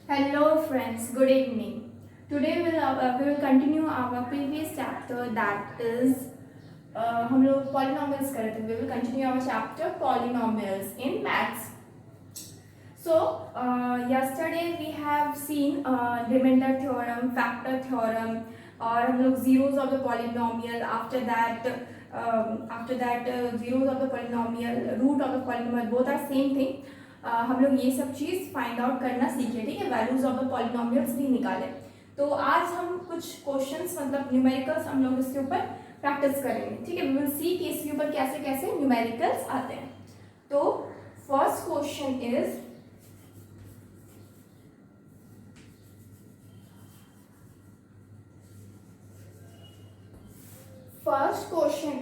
Hello friends, good evening. Today we will continue our previous chapter that is हम लोग polynomials कर रहे थे. We will continue our chapter polynomials in maths. So yesterday we have seen remainder theorem, factor theorem, और हम लोग zeros of the polynomial. After that zeros of the polynomial, root of the polynomial, both are same thing. हम लोग ये सब चीज़ find out करना सीखे, ठीक है. वैल्यूज ऑफ द पॉलिनोमियल्स भी निकाले. तो आज हम कुछ क्वेश्चंस मतलब न्यूमेरिकल्स हम लोग इसके ऊपर प्रैक्टिस करेंगे, ठीक है. वी विल सी कि इसके ऊपर कैसे कैसे न्यूमेरिकल्स आते हैं. तो first question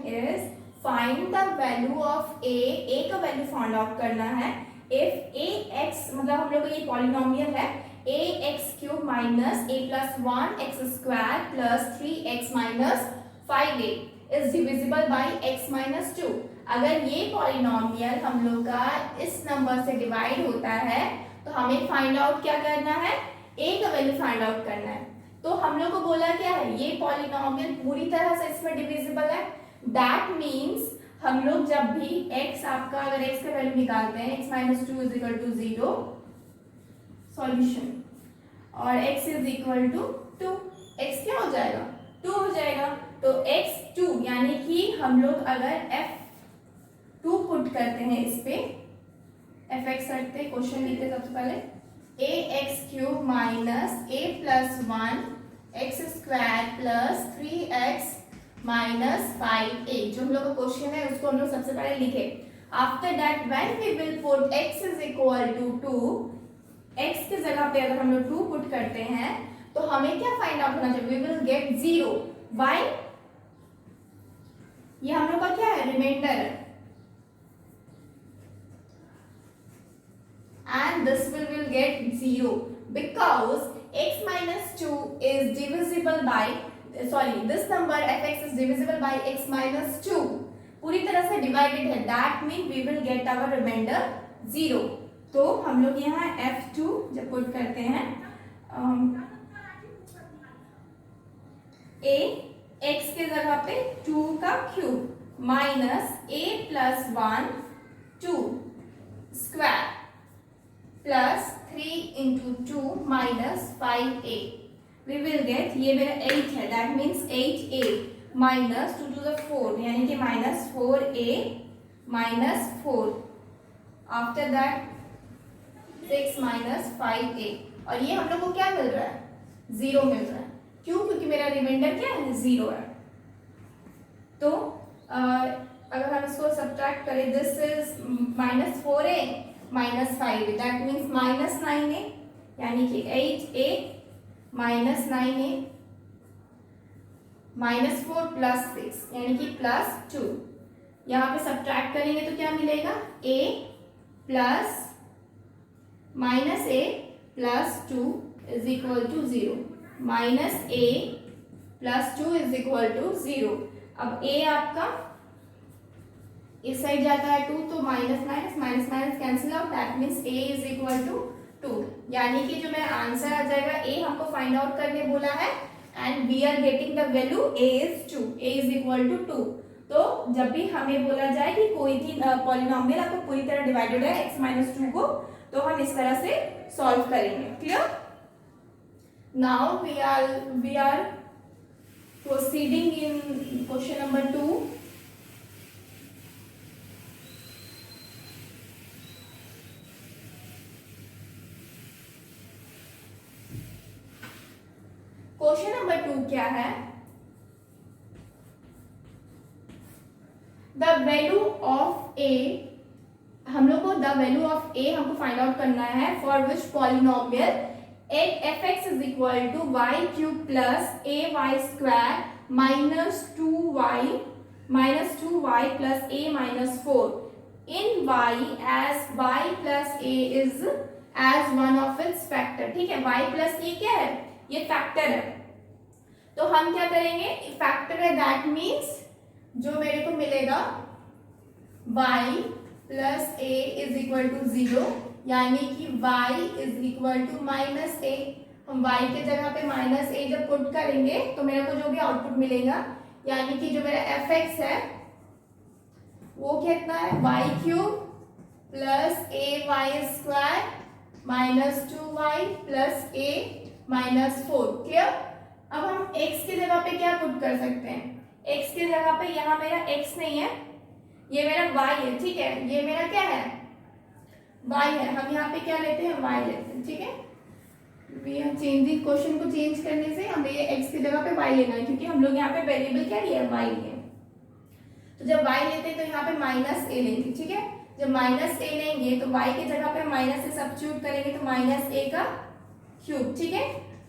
is find the value of a का वैल्यू फाइंड आउट करना है. इफ ए एक्स मतलब हम लोग ये पॉलिनोमियल है a x cube minus a plus 1 x square plus 3x minus 5a is divisible by x minus 2. अगर ये पॉलिनोमियल हम लोग का इस नंबर से डिवाइड होता है तो हमें फाइंड आउट क्या करना है, a का वैल्यू फाइंड आउट करना है. तो हम लोग को बोला क्या है, ये पॉलिनोमियल पूरी तरह से इसमें डिविजिबल है. दैट मीन्स हम लोग जब भी x आपका अगर x का वैल्यू निकालते हैं x minus 2 is equal to 0 solution और x is equal to 2, x क्या हो जाएगा 2 हो जाएगा. तो x 2 यानी कि हम लोग अगर f2 पुट करते हैं इस पे fx करते क्वेश्चन लिखते सबसे पहले a x cube minus a plus 1 x square plus 3x minus 5a जो हम लोग का क्वेश्चन है उसको हम लोग सबसे पहले लिखे. After that when we will put x is equal to 2, x की जगह पे अगर हम लोग 2 पुट करते हैं तो हमें क्या फाइंड आउट होना चाहिए, वी विल गेट 0. व्हाई, ये हम लोग का क्या है, रिमाइंडर है. And this will get 0 because x minus 2 is divisible by this number fx is divisible by x minus 2 पूरी तरह से डिवाइडेड है. that mean we will get our remainder 0. तो हम लोग यहाँ f2 जब पुट करते हैं a x के जगह पे 2 का cube minus a plus 1 2 square plus 3 into 2 minus 5a. We will get, ये मेरा 8 है, that means 8a minus 2 to the 4 यानी कि minus 4a minus 4. After that 6 minus 5a और ये हम लोग को क्या मिल रहा है, 0 मिल रहा है. क्यों, क्योंकि मेरा रिमाइंडर क्या है, 0 है. तो अगर हम इसको सब्ट्रैक्ट करें, this is minus 4a minus 5 that means minus 9a यानी कि 8a minus 9a minus 4 plus 6 यानी कि प्लस 2. यहाँ पे सब्ट्रैक्ट करेंगे तो क्या मिलेगा, a plus minus a plus 2 is equal to 0 minus a plus 2 is equal to 0. अब a आपका इस साइड जाता है 2 तो minus minus minus minus cancel out, that means a is equal to 2. यानी कि जो मेरा आंसर आ जाएगा, a हमको फाइंड आउट करने बोला है and we are getting the value a is 2, a is equal to 2. तो जब भी हमें बोला जाए कि कोई भी पॉलिनोमियल आपको पूरी तरह डिवाइडेड है x माइनस 2 को, तो हम इस तरह से सॉल्व करेंगे. Clear. Now we are proceeding in question number 2. Question number 2 क्या है, द वैल्यू ऑफ ए. हम लोग को द वैल्यू ऑफ ए हमको फाइंड आउट करना है for which polynomial F X is equal to Y cube plus A Y square minus 2y plus A minus 4 in y as y plus A is as one of its factor. ठीक है, y plus ए क्या है, ये factor है. तो हम क्या करेंगे, फैक्टर है दैट मीन्स जो मेरे को मिलेगा y plus a is equal to 0 यानी कि y is equal to minus a. हम y के जगह पे माइनस ए जब पुट करेंगे तो मेरे को जो भी आउटपुट मिलेगा, यानी कि जो मेरा fx है वो कितना है, वाई क्यूब प्लस ए Y square minus 2y plus ए माइनस 4। क्लियर। अब हम x की जगह पे क्या पुट कर सकते हैं, x की जगह पे यहाँ मेरा x नहीं है, ये मेरा y है, ठीक है, ये मेरा क्या है, y है। हम यहाँ पे क्या लेते हैं, y लेते हैं, ठीक है। चेंजिंग क्वेश्चन को चेंज करने से हमें ये x की जगह पे y लेना है, क्योंकि हम लोग यहाँ पे वेरिएबल क्या लिया है, y लिया है। तो जब y लेते हैं तो यहाँ पे माइनस ए लेंगे, ठीक है। जब माइनस ए लेंगे तो y की जगह पे माइनस ए सब्स्टिट्यूट करेंगे तो माइनस ए का क्यूब, ठीक है,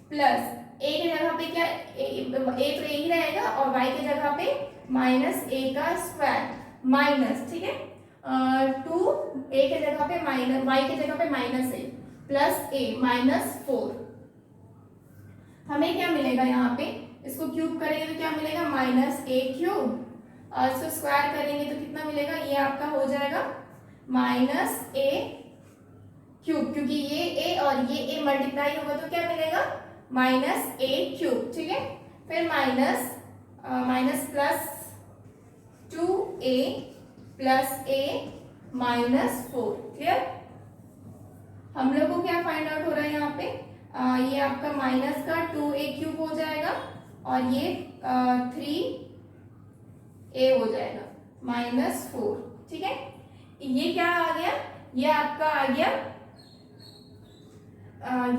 प्लस ए की जगह पे क्या, ए तो ए ही रहेगा, और y की जगह पे माइनस ए का स्क्वायर माइनस, ठीक है, 2 ए की जगह पे माइनस, y की जगह पे minus a plus A minus 4। हमें क्या मिलेगा यहाँ पे, इसको क्यूब करेंगे तो क्या मिलेगा, माइनस ए क्यूब, और इसको स्क्वायर करेंगे तो कितना मिलेगा, ये आपका हो जाएगा माइनस ए क्यूब, क्योंकि ये ए और ये ए मल्टीप्लाई होगा तो क्या मिलेगा, माइनस ए क्यूब, ठीक है। फिर माइनस प्लस 2a प्लस ए माइनस 4। क्लियर। हम लोग को क्या फाइंड आउट हो रहा है यहाँ पे, ये आपका माइनस का 2a क्यूब हो जाएगा और ये 3a हो जाएगा माइनस 4, ठीक है। ये क्या आ गया, ये आपका आ गया,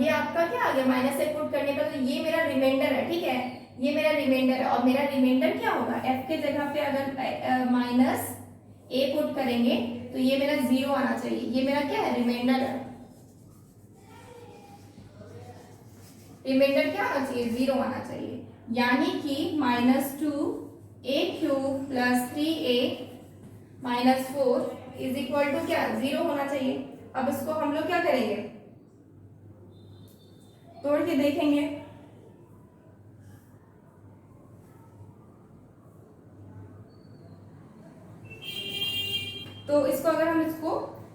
ये आपका क्या आ गया, माइनस से पुट करने पर, तो ये मेरा रिमाइंडर है, ठीक है, ये मेरा रिमाइंडर है। और मेरा रिमाइंडर क्या होगा, f के जगह पे अगर माइनस a पुट करेंगे तो ये मेरा 0 आना चाहिए, ये मेरा क्या है, रिमाइंडर है। रिमाइंडर क्या आना चाहिए, 0 आना चाहिए, यानी कि minus 2a cube plus 3a minus 4 is equal to क्या, 0 होना चाहिए। अब इसको हम लोग क्या करेंगे, तोड़ के देखेंगे। तो इसको अगर हम इसको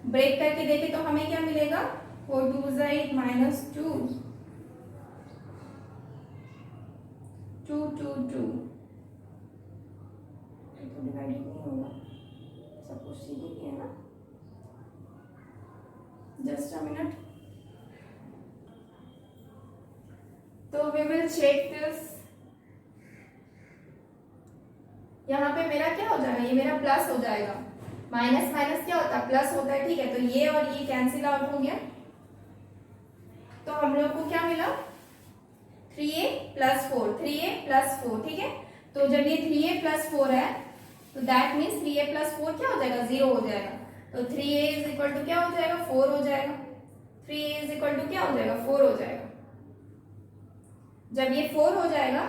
ब्रेक करके देखें तो हमें क्या मिलेगा, 4 2 8 माइनस 2 2 2 2, तो डिवाइड नहीं होगा, सब कुछ ठीक ही है ना, जस्ट अ मिनट। तो वी विल चेक दिस। यहाँ पे मेरा क्या हो जाएगा, ये मेरा प्लस हो जाएगा, माइनस माइनस क्या होता है, प्लस होता है, ठीक है। तो ये और ये कैंसिल आउट हो गया, तो हम लोग को क्या मिला, 3a प्लस 4, 3a प्लस 4, ठीक है। तो जब ये 3a प्लस 4 है तो दैट मीन्स 3a प्लस 4 क्या हो जाएगा, 0 हो जाएगा। तो 3a इज इक्वल टू क्या हो जाएगा, 4 हो जाएगा। 3a इज इक्वल टू क्या हो जाएगा, 4 हो जाएगा। जब ये 4 हो जाएगा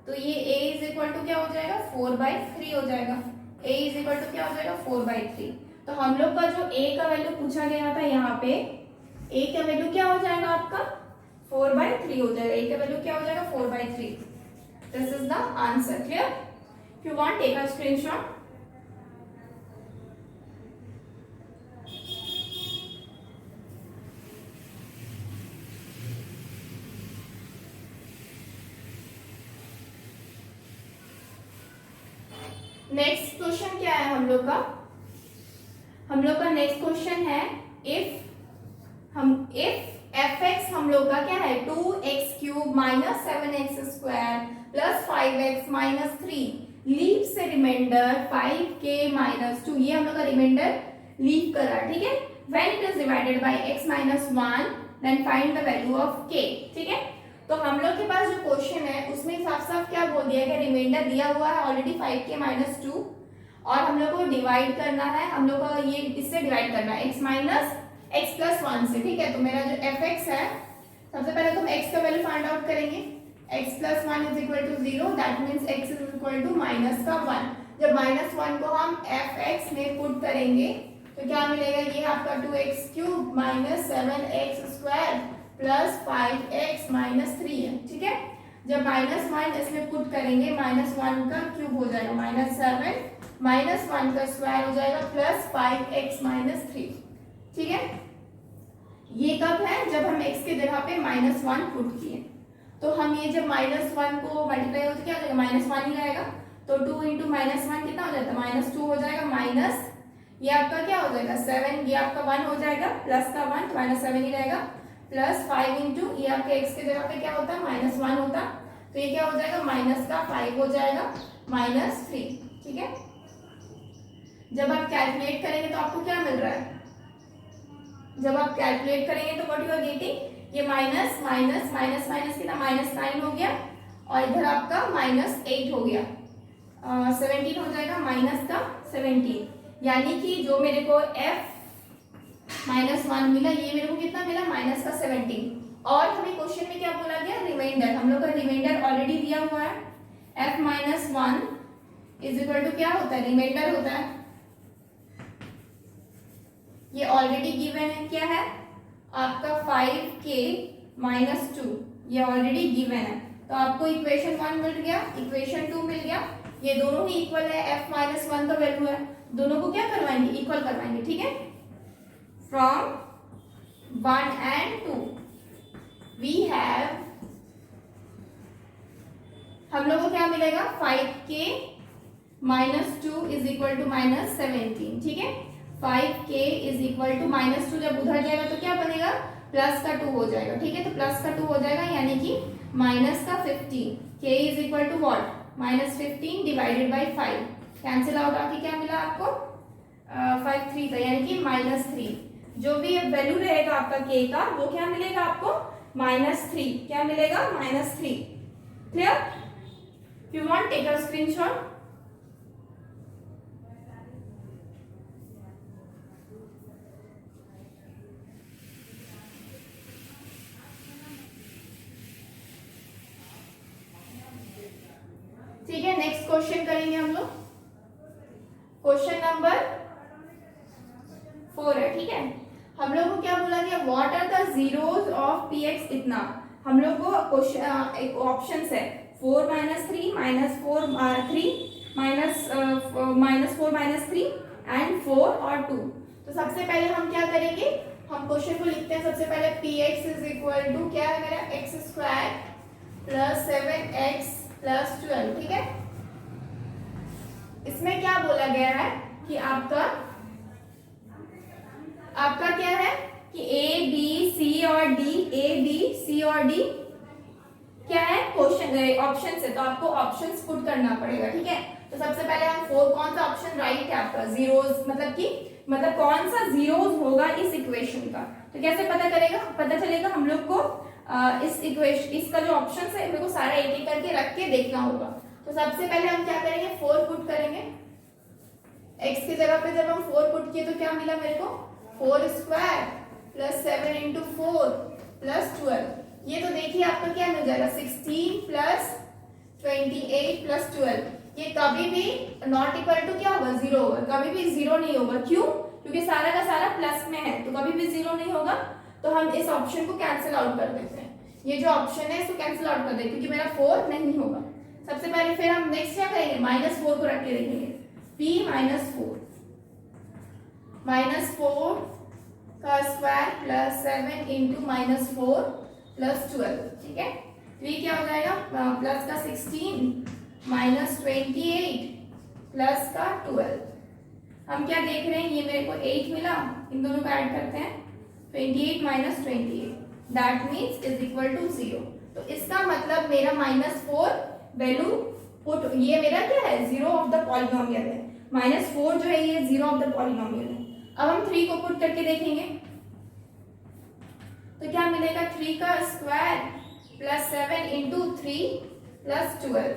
तो ये a इज इक्वल टू क्या हो जाएगा, 4/3 हो जाएगा। a इज इक्वल टू क्या हो जाएगा, 4/3। तो हम लोग का जो a का वैल्यू पूछा गया था यहाँ पे, a का वैल्यू क्या हो जाएगा आपका, 4/3 हो जाएगा। a का वैल्यू क्या हो जाएगा, 4/3। This is the answer. Clear. If you want take a screenshot. Next question क्या है हम लोग का, नेक्स्ट क्वेश्चन है इफ fx हम लोग का क्या है, 2x cube minus 7x square plus 5x minus 3 leave से रिमाइंडर 5k माइनस 2, ये हम लोग का रिमाइंडर लीव कर रहा है, ठीक है। When it is divided by x minus 1 then find the value of k, ठीक है। तो हम लोग के पास जो क्वेश्चन है उसमें साफ साफ क्या बोल दिया है, रिमाइंडर दिया हुआ है ऑलरेडी 5k माइनस 2, और हम लोग को डिवाइड करना है, हम लोग को ये इससे डिवाइड करना है x माइनस x प्लस 1 से, ठीक है। तो मेरा जो fx है, सबसे पहले तो हम x का वैल्यू फाइंड आउट करेंगे, x plus 1 is equal to 0, that means x is equal to minus का 1। जब माइनस 1 को हम fx में पुट करेंगे तो क्या मिलेगा, ये आपका 2x cube minus 7x square plus 5x minus 3 है, ठीक है। जब माइनस 1 इसमें पुट करेंगे, माइनस 1 का क्यूब हो जाएगा माइनस 7 माइनस 1 का स्क्वायर हो जाएगा प्लस 5x माइनस 3, ठीक है। ये कब है, जब हम x के जगह पे -1 पुट किए। तो हम ये जब -1 को मल्टीप्लाई हो तो क्या हो जाएगा, -1 ही रहेगा। तो 2 इंटू -1 कितना हो जाता है, -2 हो जाएगा, माइनस ये आपका क्या हो जाएगा 7, ये आपका 1 हो जाएगा, प्लस का 1 तो -7 ही रहेगा, प्लस 5 इंटू ये आपके x के जगह पे क्या होता है -1 होता, तो ये क्या हो जाएगा माइनस का 5 हो जाएगा, -3। ठीक है, जब आप कैलकुलेट करेंगे तो आपको क्या मिल रहा है, जब आप कैलकुलेट करेंगे तो व्हाट यू आर गेटिंग, ये माइनस माइनस माइनस माइनस कितना -9 हो गया, और इधर आपका -8 हो गया, 17 हो जाएगा, माइनस का 17, यानी कि जो मेरे को f -1 मिला, ये मेरे को कितना मिला माइनस का 17। और हमें क्वेश्चन में क्या बोला गया, रिमाइंडर, हम लोग का रिमाइंडर ऑलरेडी दिया हुआ है, f -1 इज इक्वल टू क्या होता है, रिमाइंडर होता है, ये ऑलरेडी गिवन है, क्या है आपका 5k -2, ये ऑलरेडी गिवन है। तो आपको इक्वेशन 1 मिल गया, इक्वेशन 2 मिल गया, ये दोनों ही इक्वल है, f -1 का वैल्यू है, दोनों को क्या करवाएंगे, इक्वल करवाएंगे। ठीक है, फ्रॉम 1 and 2 वी हैव, हम लोग को क्या मिलेगा 5k -2 इज इक्वल टू -17। ठीक है, 5k इज इक्वल टू -2, जब उधर जाएगा तो क्या बनेगा, प्लस का 2 हो जाएगा। ठीक है, तो प्लस का 2 हो जाएगा, यानी कि माइनस का 15, k is equal to what -15 divided by 5, cancel out आके क्या मिला आपको 5 3 था, यानी कि -3। जो भी वैल्यू रहेगा आपका k का, वो क्या मिलेगा आपको -3, क्या मिलेगा -3। Clear, you want take a screenshot. ठीक है, नेक्स्ट क्वेश्चन करेंगे हम लोग, क्वेश्चन नंबर 4 है। ठीक है, हम लोग को क्या बोला गया, what are the zeros of px इतना, हम लोग को क्वेश्चन एक ऑप्शंस है 4 -3 -4 3 -4 -3 एंड 4 और 2। तो सबसे पहले हम क्या करेंगे, हम क्वेश्चन को लिखते हैं। सबसे पहले px इज इक्वल टू क्या है मेरा x² प्लस 7x प्लस 12। ठीक है, इसमें क्या बोला गया है कि आपका क्या है कि a b c और d, a b c और d क्या है क्वेश्चन ऑप्शन है, तो आपको ऑप्शंस पुट करना पड़ेगा। ठीक है, तो सबसे पहले हम 4, कौन सा ऑप्शन राइट है आपका, जीरोस, मतलब कौन सा जीरोस होगा इस इक्वेशन का, तो कैसे पता चलेगा हम लोग को इस इक्वेशन, इसका जो ऑप्शन है मेरे को सारा एक एक करके रख के देखना होगा। तो सबसे पहले हम क्या करेंगे, 4 पुट करेंगे, x की जगह पे जब हम 4 पुट किए तो क्या मिला मेरे को 4² प्लस 7 इंटू 4 प्लस 12। ये तो देखिए आपका क्या मिल जाएगा 16 प्लस 28 प्लस 12। ये कभी भी नॉट इक्वल टू क्या होगा 0 होगा, कभी भी 0 नहीं होगा। क्यों, क्योंकि सारा का सारा प्लस में है, तो कभी भी 0 नहीं होगा। तो हम इस ऑप्शन को कैंसिल आउट कर देते हैं, ये जो ऑप्शन है इसको कैंसिल आउट कर देते हैं, क्योंकि मेरा 4 नहीं होगा। सबसे पहले फिर हम नेक्स्ट क्या करेंगे, -4 को रख के देखेंगे, p -4 का स्क्वायर प्लस 7 इंटू -4 प्लस 12। ठीक है, तो ये क्या हो जाएगा प्लस का 16 -28 प्लस का 12। हम क्या देख रहे हैं, ये मेरे को 8 मिला, इन दोनों को ऐड करते हैं 28 - 28 that means is equal to 0। तो इसका मतलब मेरा -4 वैल्यू पुट, ये मेरा क्या है 0 ऑफ द पॉलिनोमियल है, -4 जो है ये 0 ऑफ द पॉलिनोमियल है। अब हम 3 को पुट करके देखेंगे तो क्या मिलेगा, 3 का स्क्वायर प्लस 7 इंटू 3 प्लस 12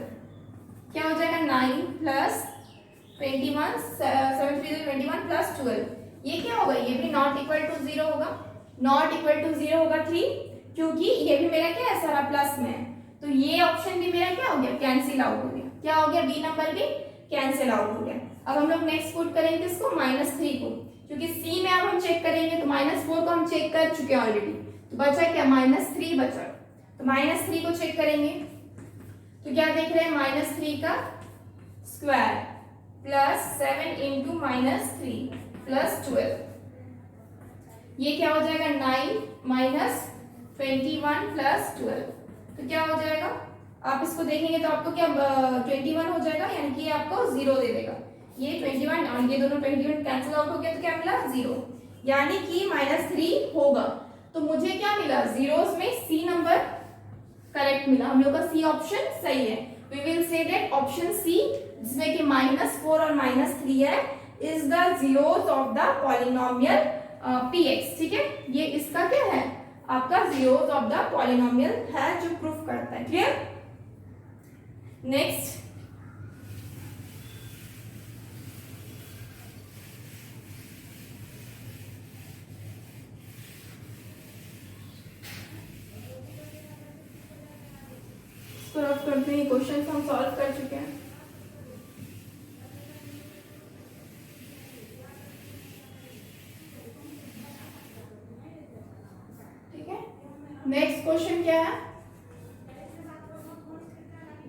क्या हो जाएगा 9 प्लस 21 7 3 21 प्लस 12। ये क्या होगा, ये भी नॉट इक्वल टू 0 होगा, नॉट इक्वल टू 0 होगा 3, क्योंकि ये भी मेरा क्या है सारा प्लस में है। तो ये ऑप्शन भी मेरा क्या हो गया कैंसिल आउट हो गया, क्या हो गया बी नंबर भी कैंसिल आउट हो गया। अब हम लोग नेक्स्ट पुट करेंगे इसको -3 को, क्योंकि सी में अब हम चेक करेंगे तो -4 को हम चेक कर चुके हैं ऑलरेडी, तो बचा क्या -3 बचा। तो -3 को चेक करेंगे तो क्या देख रहे हैं -3 का स्क्वायर प्लस 7 इंटू -3 प्लस 12। ये क्या हो जाएगा 9 माइनस 21 प्लस 12, तो क्या हो जाएगा, आप इसको देखेंगे तो आपको क्या 21 हो जाएगा, यानी कि आपको 0 दे देगा। ये 21 और ये दोनों 21 कैंसिल आउट हो गया तो क्या मिला 0, यानी कि -3 होगा। तो मुझे क्या मिला, जीरोस में सी नंबर करेक्ट मिला, हम लोग का सी ऑप्शन सही है। We will say that option C, जिसमें कि -4 और -3 है, is the zeros of the polynomial px। ठीक है, ये इसका क्या है, आपका जीरोस ऑफ द पॉलिनोमियल है, जो प्रूफ करता है। क्लियर। नेक्स्ट, सॉल्व करते हैं, क्वेश्चन हम सॉल्व कर चुके हैं। ठीक है, नेक्स्ट क्वेश्चन क्या है,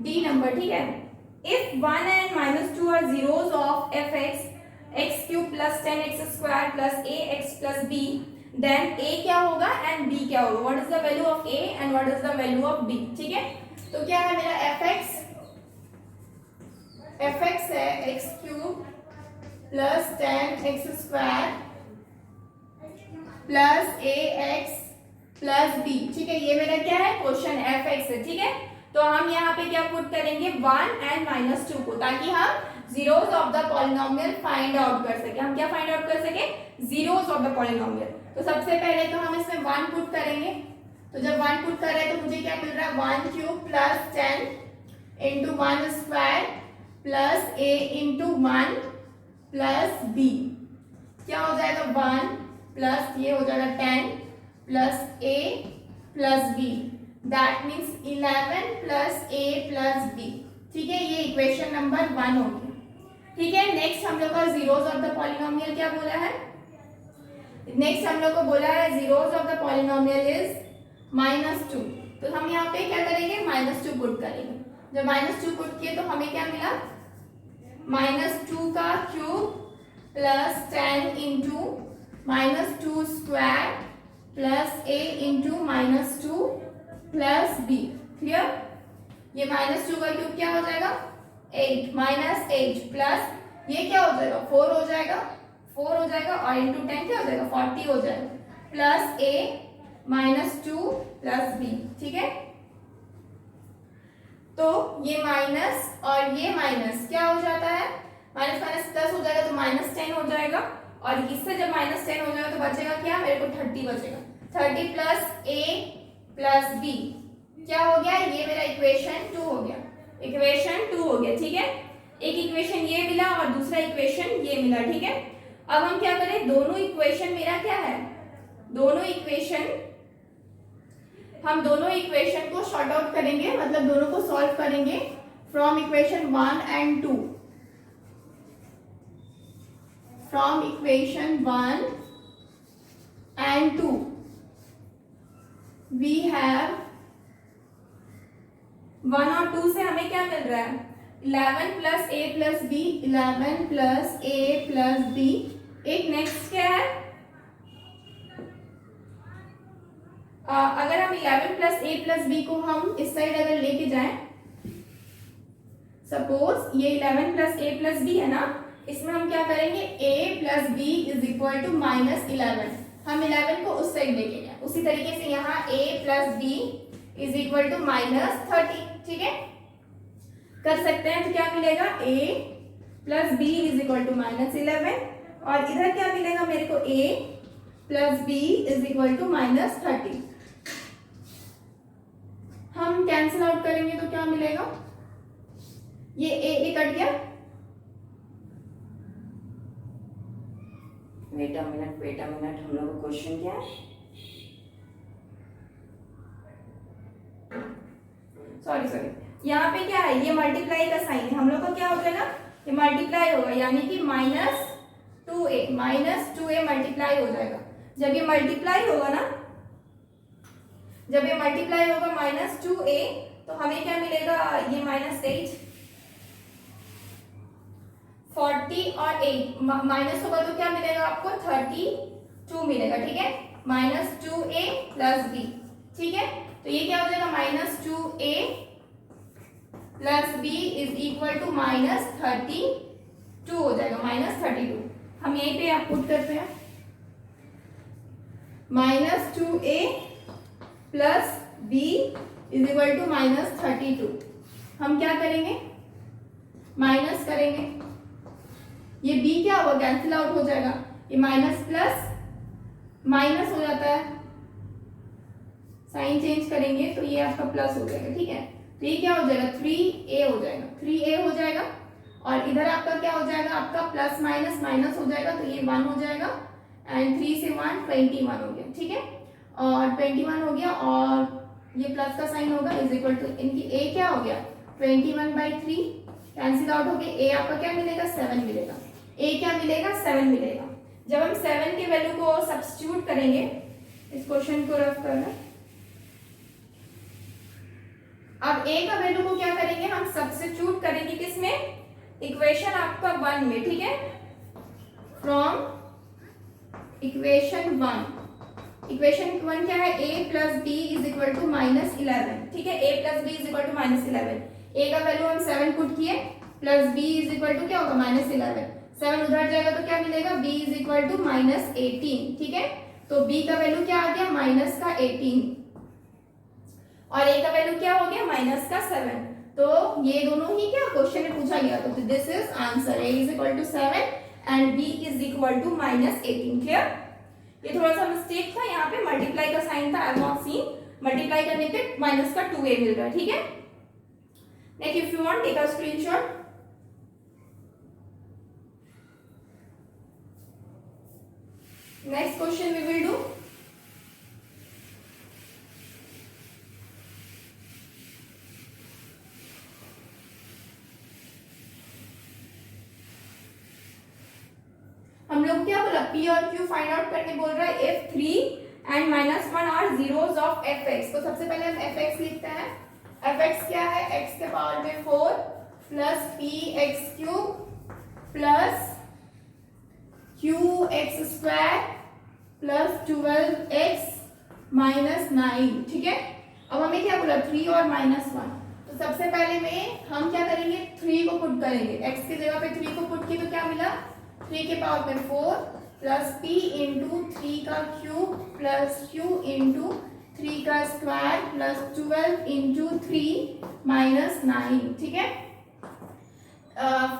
डी नंबर। ठीक है, if 1 and -2 are zeros of fx x cube plus 10x square plus ax plus b, then a क्या होगा and b क्या होगा, what is the value of a and what is the value of b। ठीक है, तो क्या है मेरा fx है x cube plus 10x square plus ax plus b। ठीक है, ये मेरा क्या है क्वेश्चन fx है। ठीक है, तो हम यहाँ पे क्या पुट करेंगे 1 and -2 को, ताकि हम zeros of the polynomial find out कर सके। हम क्या फाइंड आउट कर सके, जीरोस ऑफ द पॉलिनोमियल। तो सबसे पहले तो हम इसमें 1 पुट करेंगे, तो जब 1 पुट कर रहे हैं तो मुझे क्या मिल रहा है 1 cube plus 10 into 1 square plus a into 1 plus b, क्या हो जाएगा 1 प्लस ये हो जाएगा 10 plus a plus b, that means 11 plus a plus b। ठीक है, ये इक्वेशन नंबर 1 होगी। ठीक है, नेक्स्ट हम लोग का जीरोस ऑफ द पॉलिनोमियल क्या बोला है, नेक्स्ट हम लोग को बोला है zeros of the polynomial is -2। तो हम यहाँ पे क्या करेंगे -2 पुट करेंगे। जब -2 पुट किए तो हमें क्या मिला, -2 का cube plus 10 into -2 square plus a into -2 plus b। Clear, ये -2 का क्यूब क्या हो जाएगा 8 -8 प्लस ये क्या हो जाएगा 4 हो जाएगा, 4 हो जाएगा और इंटू 10 क्या हो जाएगा 40 हो जाएगा, प्लस a -2 प्लस b। ठीक है, तो ये माइनस और ये माइनस क्या हो जाता है, माइनस माइनस प्लस हो जाएगा तो -10 हो जाएगा, और इससे जब -10 हो जाएगा तो बचेगा क्या, मेरे को 30 बचेगा। 30 प्लस a प्लस b क्या हो गया, ये मेरा इक्वेशन 2 हो गया, इक्वेशन 2 हो गया। ठीक है, एक इक्वेशन ये मिला और दूसरा इक्वेशन ये मिला। ठीक है, अब हम क्या करें, दोनों इक्वेशन मेरा क्या है, दोनों इक्वेशन हम दोनों इक्वेशन को शॉर्ट आउट करेंगे, मतलब दोनों को सॉल्व करेंगे from equation 1 and 2। From equation 1 and 2 we have 1 और 2 से हमें क्या मिल रहा है 11 plus a plus b, 11 plus a plus b। एक नेक्स्ट क्या है, अगर हम 11 प्लस a प्लस b को हम इस साइड अगर लेके जाएं, सपोज ये 11 प्लस a प्लस b है ना, इसमें हम क्या करेंगे a plus b is equal to -11, हम 11 को उस साइड लेके जाए। उसी तरीके से यहाँ a plus b is equal to -30। ठीक है, कर सकते हैं, तो क्या मिलेगा a plus b is equal to -11, और इधर क्या मिलेगा मेरे को a plus b is equal to -30। हम कैंसिल आउट करेंगे तो क्या मिलेगा, ये a कट गया, वेट अ मिनट, हम लोग का क्वेश्चन क्या है, सॉरी यहाँ पे क्या है, ये मल्टीप्लाई का साइन है, हम लोग का क्या हो जाएगा, ये मल्टीप्लाई होगा, यानी कि -2a मल्टीप्लाई हो जाएगा। जब ये मल्टीप्लाई होगा ना, जब ये मल्टीप्लाई होगा -2a, तो हमें क्या मिलेगा, ये -8, 40 और 8 माइनस होगा तो क्या मिलेगा आपको 30 2 मिलेगा, ठीक है, -2a प्लस b, ठीक है। तो ये क्या हो जाएगा, -2a plus b is equal to -32 हो जाएगा, -32। हम यहीं पे आप पुट करते हैं, -2a plus b is equal to -32। हम क्या करेंगे, माइनस करेंगे, ये b क्या होगा, कैंसिल आउट हो जाएगा, ये माइनस प्लस माइनस हो जाता है, साइन चेंज करेंगे तो ये आपका प्लस हो जाएगा, ठीक है। तो ये क्या हो जाएगा, 3a हो जाएगा, 3a हो जाएगा। और इधर आपका क्या हो जाएगा, आपका प्लस माइनस माइनस हो जाएगा, तो ये 1 हो जाएगा, एंड 3 से 1 21 हो गया, ठीक है। और 21 हो गया, और ये प्लस का साइन होगा, इज इक्वल टू इनकी a क्या हो गया, 21/3 कैंसिल आउट हो गया, a आपका क्या मिलेगा, 7 मिलेगा, a क्या मिलेगा, 7 मिलेगा। जब हम 7 के वैल्यू को सब्स्टिट्यूट करेंगे, इस क्वेश्चन को रफ करना, अब a का वैल्यू को क्या करेंगे, हम सब्स्टिट्यूट करेंगे किसमें, इक्वेशन आपका 1 में, ठीक है, फ्रॉम इक्वेशन 1। इक्वेशन 1 क्या है, a plus b is equal to -11, ठीक है, a plus b is equal to -11। a का वैल्यू हम 7 पुट किए, plus b is equal to क्या होगा, -11, 7 उधर जाएगा तो क्या मिलेगा, b इज इक्वल टू -18, ठीक है। तो b का वैल्यू क्या आ गया, -18, और a का वैल्यू क्या हो गया, -7। तो ये दोनों ही क्या क्वेश्चन में पूछा गया, तो this is answer, a is equal to 7 and b is equal to -18, clear. ये थोड़ा सा मिस्टेक था, यहाँ पे मल्टीप्लाई का साइन था, I have not seen, multiply करने पे माइनस का 2a मिल रहा है, ठीक है। Next if you want take a screenshot. Next question we will do, हम लोग क्या बोला, p और q फाइंड आउट करने बोल रहा है, if 3 and -1 are zeros of fx। तो सबसे पहले हम fx लिखते हैं, fx क्या है, x के पावर में 4 plus px³ plus qx² plus 12x minus 9, ठीक है। अब हमें क्या बोला, 3 और -1, तो सबसे पहले में हम क्या करेंगे, 3 को पुट करेंगे, x की जगह पे 3 को पुट किए तो क्या मिला, 3 के पावर में 4 प्लस p इंटू 3 का क्यूब प्लस q इंटू 3 का स्क्वायर प्लस 12 इंटू 3 माइनस 9, ठीक है।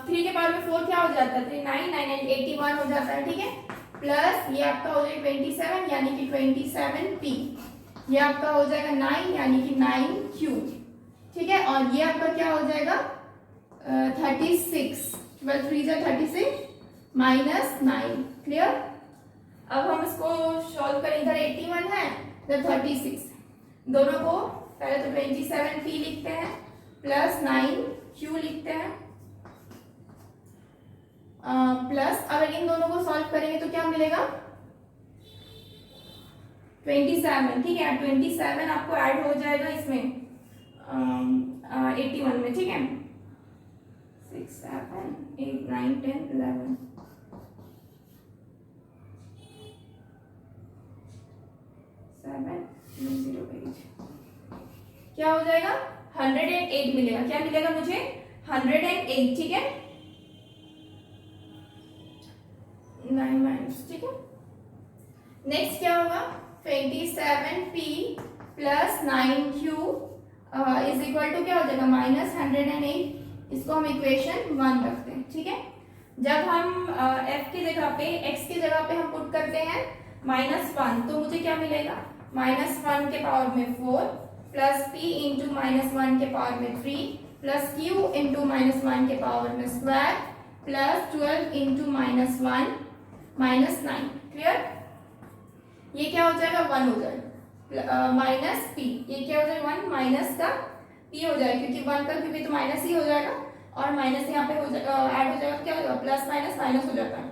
3 के पावर में 4 क्या हो जाता है, 3 9 9 एंड 81 हो जाता है, ठीक है। प्लस ये आपका हो जाएगा 27 यानी कि 27p, ये आपका हो जाएगा 9 यानी कि 9q, ठीक है। और ये आपका क्या हो जाएगा 36, 12 3 जा 36 माइनस 9, क्लियर। अब हम इसको सॉल्व करें, इधर 81 है, इधर 36, दोनों को पहले तो 27p लिखते हैं प्लस 9q लिखते हैं, प्लस अब इन दोनों को सॉल्व करेंगे तो क्या मिलेगा 27, ठीक है। 27 आपको ऐड हो जाएगा इसमें 81 में, ठीक है। 6 7 8 9 10 11 7 0 8 क्या हो जाएगा 108 मिलेगा, क्या मिलेगा मुझे 108, ठीक है, 9 माइनस, ठीक है। नेक्स्ट क्या होगा 27p plus 9q is equal to क्या हो जाएगा -108। इसको हम इक्वेशन 1 रखते हैं, ठीक है। जब हम f की जगह पे x की जगह पे हम पुट करते हैं -1 तो मुझे क्या मिलेगा -1 के पावर में 4 प्लस p इंटू -1 के पावर में 3 प्लस q इंटू -1 के पावर में स्क्वायर प्लस 12 इंटू -1 -9, क्लियर। ये क्या हो जाएगा 1 हो जाएगा माइनस p, ये क्या हो जाएगा 1 माइनस का p हो जाएगा, क्योंकि 1 का क्यूब तो माइनस ही हो जाएगा, और माइनस यहाँ पे हो जाएगा ऐड हो जाएगा, क्या हो जाएगा प्लस माइनस माइनस हो जाता है।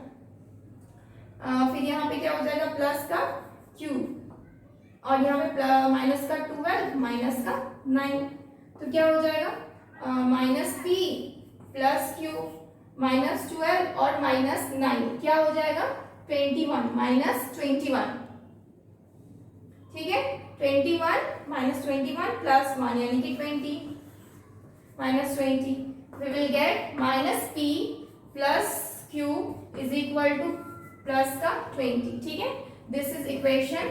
फिर यहाँ पे क्या हो जाएगा प्लस का क्यूब, और यहाँ पे माइनस का 12 माइनस का 9, तो क्या हो जाएगा माइनस p प्लस क्यूब -12 और -9 क्या हो जाएगा 21 माइनस 21, ठीक है, 21 माइनस 21 प्लस 1 यानी कि 20 minus 20, we will get minus p plus q is equal two plus का 20, ठीक है, this is equation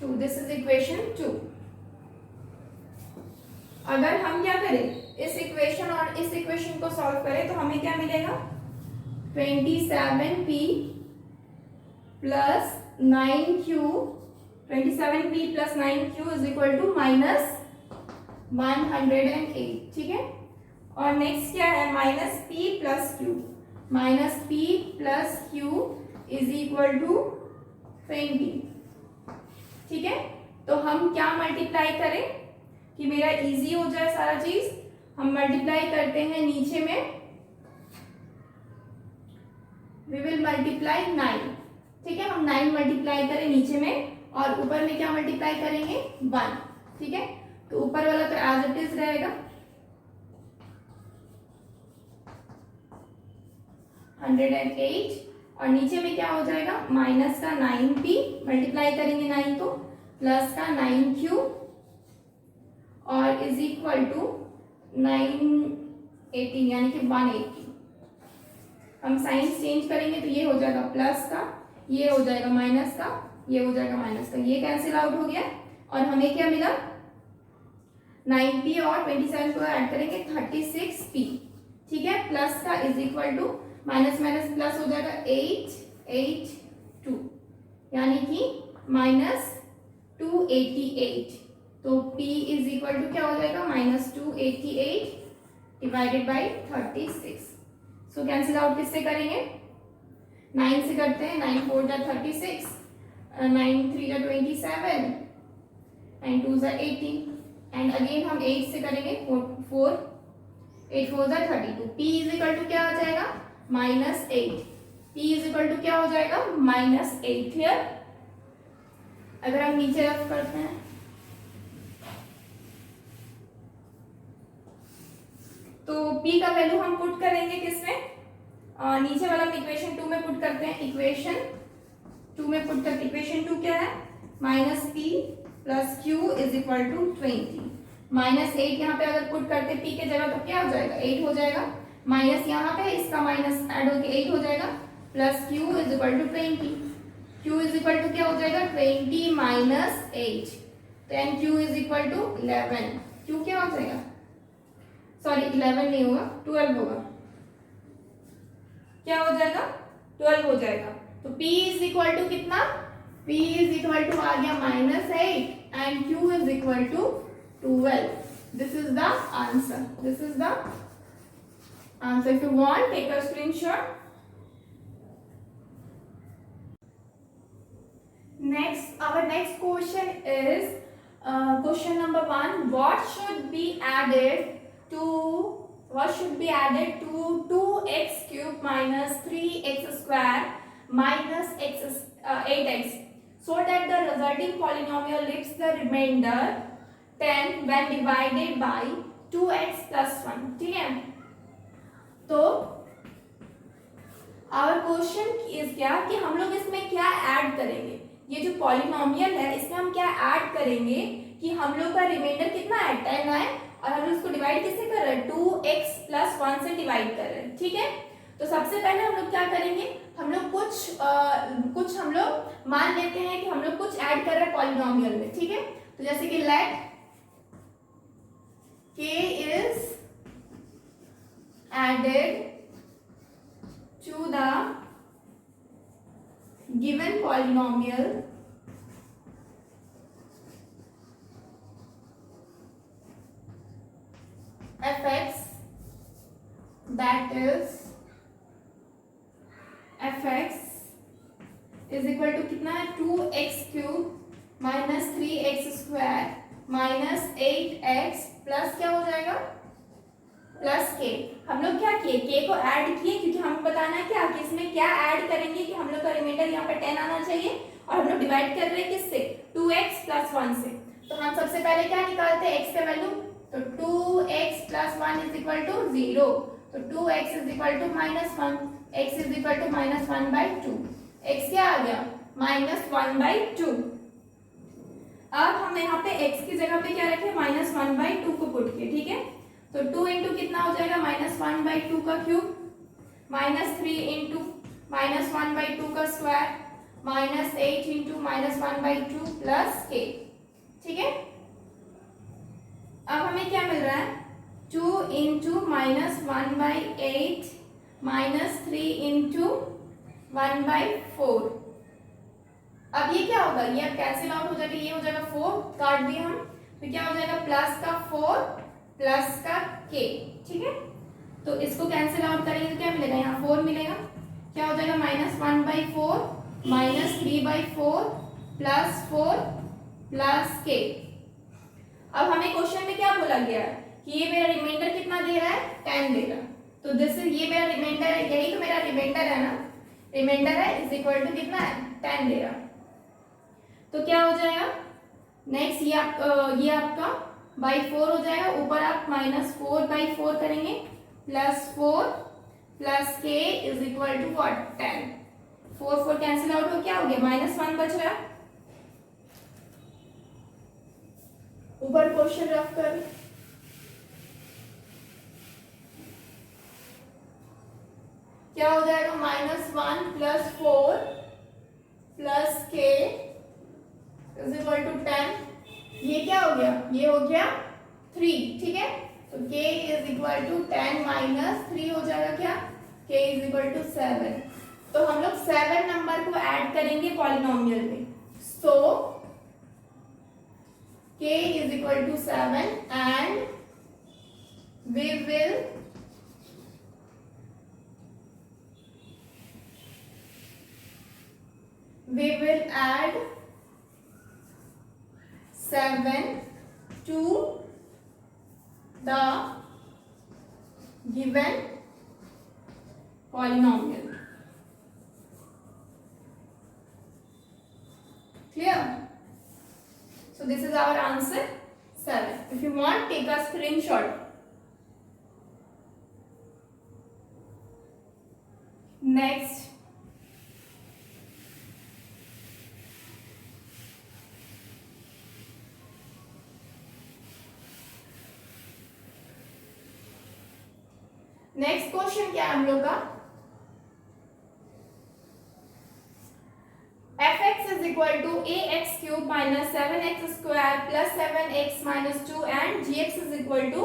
2, this is equation 2। अगर हम क्या करें, इस इक्वेशन और इस इक्वेशन को सॉल्व करें तो हमें क्या मिलेगा, 27p plus 9q, 27p plus 9q is equal to minus 108, ठीक है। और नेक्स्ट क्या है, minus p plus q, minus p plus q is equal to 20, ठीक है। तो हम क्या मल्टीप्लाई करें कि मेरा इजी हो जाए सारा चीज, हम मल्टीप्लाई करते हैं नीचे में, we will multiply 9, ठीक है, हम 9 मल्टीप्लाई करें नीचे में और ऊपर में क्या मल्टीप्लाई करेंगे 1, ठीक है। तो ऊपर वाला तो एज इट इज रहेगा 108 और नीचे में क्या हो जाएगा, माइनस का 9p मल्टीप्लाई करेंगे 9 तो प्लस का 9q और इज इक्वल टू 918 यानी कि 180। हम साइन चेंज करेंगे तो ये हो जाएगा प्लस का, ये हो जाएगा माइनस का, ये हो जाएगा माइनस का, ये कैंसिल आउट हो गया और हमें क्या मिला, 9p और 27 को ऐड करेंगे 36p, ठीक है, प्लस का is equal to minus minus plus हो जाएगा 882 यानी कि माइनस 288, तो p इज इक्वल टू क्या हो जाएगा, minus 288 divided by 36। So cancel out किससे करेंगे, 9 से करते हैं, 9 4 जा 36, 9 3 जा 27, 9 2 जा 18 एंड अगेन हम 8 से करेंगे, 4 8 4 जा 32, p इज इक्वल टू क्या हो जाएगा, minus 8, p is equal to क्या हो जाएगा, माइनस 8, क्लियर। अगर हम नीचे रफ करते हैं तो p का वैल्यू हम पुट करेंगे किसमें, नीचे वाला इक्वेशन 2 में पुट करते हैं, इक्वेशन 2 में पुट करते, इक्वेशन 2 क्या है, minus p plus q is equal to 20, minus 8 यहाँ पे अगर पुट करते p के जगह तो क्या हो जाएगा, 8 हो जाएगा, माइनस यहाँ पे इसका माइनस ऐड होके 8 हो जाएगा, plus q is equal to 20, q is equal to क्या हो जाएगा, 20 minus 8, then q is equal to 11, q क्या हो जाएगा, सॉरी 11 नहीं होगा 12 होगा, क्या हो जाएगा 12 हो जाएगा। तो p इज इक्वल टू कितना, p इज इक्वल टू आ गया minus 8 and q is equal to 12, this is the answer, this is the answer. If you want take a screenshot. Next, our next question is question number 1. What should be added to 2x cube minus 3x square minus 8x so that the resulting polynomial leaves the remainder 10 when divided by 2x plus 1. ठीक है, तो our question is क्या कि हम लोग इसमें क्या add करेंगे, ये जो पॉलिनोमियल है इसमें हम क्या ऐड करेंगे कि हम लोग का रिमाइंडर कितना है 10 आए और हम लोग इसको डिवाइड किससे कर रहे हैं 2x plus 1 से डिवाइड कर रहे हैं। ठीक है, तो सबसे पहले हम लोग क्या करेंगे, हम लोग कुछ हम लोग मान लेते हैं कि हम लोग कुछ ऐड कर रहे हैं पॉलिनोमियल में। ठीक है, तो जैसे कि late k is added to the given polynomial fx, that is fx is equal to कितना है 2x cube minus 3x square minus 8x plus क्या हो जाएगा प्लस k। हम लोग क्या किए, k को ऐड किए क्योंकि हमें बताना है क्या कि इसमें क्या ऐड करेंगे कि हम लोग का रिमाइंडर यहाँ पे 10 आना चाहिए और हम लोग डिवाइड कर रहे हैं किससे 2x plus 1 से। तो हम सबसे पहले क्या निकालते हैं x का वैल्यू, तो 2x plus 1 is equal to 0, तो 2x is equal to -1, x is equal to -1/2, x क्या आ गया -1/2। अब हम यहाँ पे x की जगह पे क्या रखें -1/2 को पुट किए, ठीक है। तो 2 इंटू कितना हो जाएगा -1/2 का क्यूब, -3 इंटू -1/2 का स्क्वायर, -8 इंटू -1/2 प्लस k, ठीक है। अब हमें क्या मिल रहा है 2 इंटू -1/8 -3 इंटू 1/4। अब ये क्या होगा, ये अब कैंसिल आउट हो जाएगा, ये हो जाएगा 4 काट दिए हम, तो क्या हो जाएगा प्लस का 4 प्लस का k, ठीक है। तो इसको कैंसिल आउट करेंगे तो क्या मिलेगा, यहाँ 4 मिलेगा, क्या हो जाएगा -1/4 -3/4 प्लस 4 प्लस k। अब हमें क्वेश्चन में क्या बोला गया है कि ये मेरा रिमाइंडर कितना दे रहा है 10 दे रहा है, तो दिस इज ये मेरा रिमाइंडर है, यही तो मेरा रिमाइंडर है ना, रिमाइंडर है इज इक्वल टू कितना है 10 दे रहा। तो क्या हो जाएगा नेक्स्ट ये आपका बाई 4 हो जाएगा, ऊपर आप -4/4 करेंगे plus 4 plus k is equal to what 10। 4 cancel out हो क्या हो गया -1 बच रहा है, ऊपर क्वेश्चन रख कर क्या हो जाएगा -1 plus 4 plus k is equal to 10। ये क्या हो गया, ये हो गया 3, ठीक है। तो k is equal to 10 minus 3 हो जाएगा क्या, k इज इक्वल टू 7। तो हम लोग 7 नंबर को ऐड करेंगे पॉलिनोमियल में, सो k is equal to 7 and we will add 7 to the given polynomial. Clear? So this is our answer 7. If you want, take a screenshot. Next, next question क्या है हम लोग का, fx is equal to ax cube minus 7x square plus 7x minus 2 and gx is equal to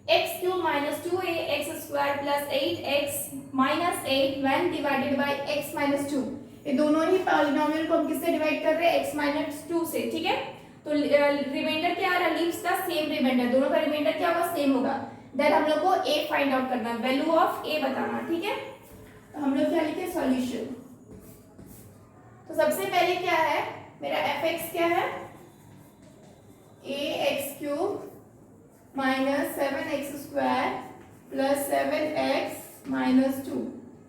x cube minus 2ax square plus 8x minus 8 when divided by x minus 2। ये दोनों ही polynomial को हम किससे divide कर रहे हैं x minus 2 से, ठीक है। तो रिमाइंडर क्या आ रहा है, लीव्स का सेम रिमाइंडर, दोनों का रिमाइंडर क्या होगा सेम होगा। देन हम लोग को a फाइंड आउट करना है, वैल्यू ऑफ a बताना, ठीक है। तो हम लोग क्या लिखे सॉल्यूशन। तो सबसे पहले क्या है मेरा fx क्या है ax cube minus 7x square plus 7x minus 2,